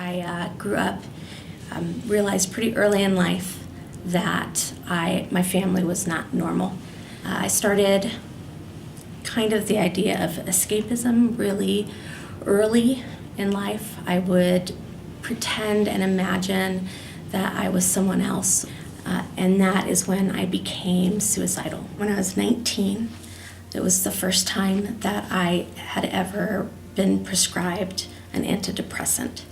I grew up, realized pretty early in life that my family was not normal. I started kind of the idea of escapism really early in life. I would pretend and imagine that I was someone else, and that is when I became suicidal. When I was 19, it was the first time that I had ever been prescribed an antidepressant.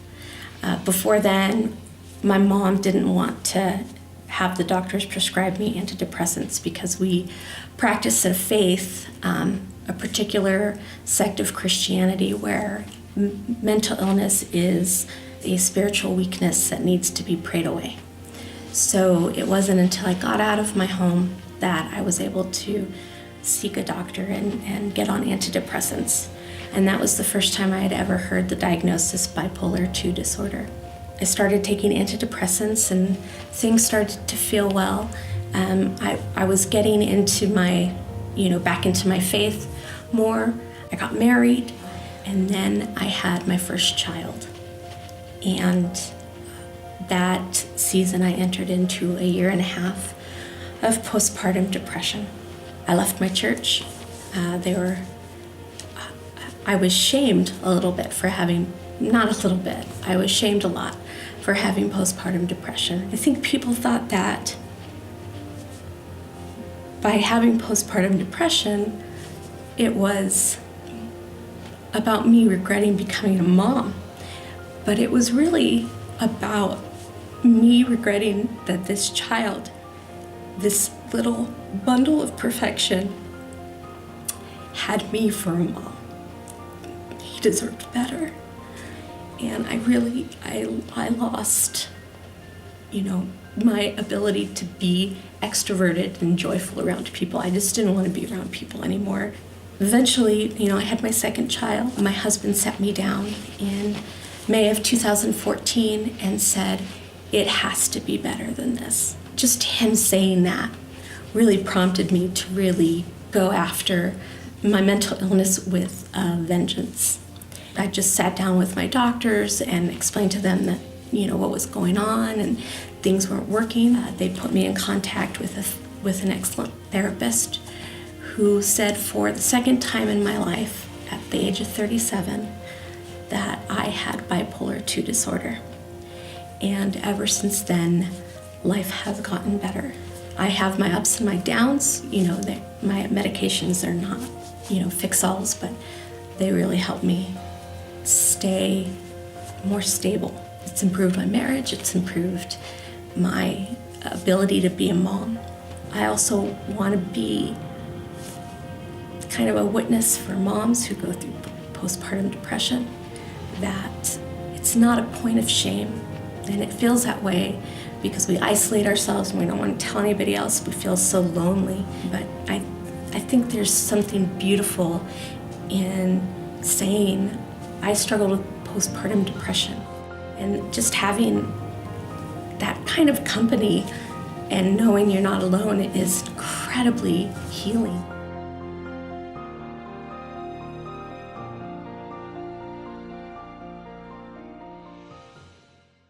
Before then, my mom didn't want to have the doctors prescribe me antidepressants because we practice a faith, a particular sect of Christianity where mental illness is a spiritual weakness that needs to be prayed away. So it wasn't until I got out of my home that I was able to seek a doctor and get on antidepressants. And that was the first time I had ever heard the diagnosis bipolar 2 disorder. I started taking antidepressants and things started to feel well. I was getting into back into my faith more. I got married, and then I had my first child. And that season I entered into a 1.5 years of postpartum depression. I left my church. I was shamed a little bit for having, not a little bit, I was shamed a lot for having postpartum depression. I think people thought that by having postpartum depression, it was about me regretting becoming a mom. But it was really about me regretting that this child, this little bundle of perfection, had me for a mom. He deserved better. And I lost, my ability to be extroverted and joyful around people. I just didn't want to be around people anymore. Eventually, I had my second child. My husband sat me down in May of 2014 and said, it has to be better than this. Just him saying that really prompted me to really go after my mental illness with vengeance. I just sat down with my doctors and explained to them that, what was going on and things weren't working. They put me in contact with an excellent therapist who said for the second time in my life, at the age of 37, that I had bipolar 2 disorder. And ever since then, life has gotten better. I have my ups and my downs. My medications are not, fix-alls, but they really help me stay more stable. It's improved my marriage. It's improved my ability to be a mom. I also want to be kind of a witness for moms who go through postpartum depression, that it's not a point of shame. And it feels that way because we isolate ourselves and we don't want to tell anybody else. We feel so lonely. But I think there's something beautiful in saying, I struggled with postpartum depression. And just having that kind of company and knowing you're not alone is incredibly healing.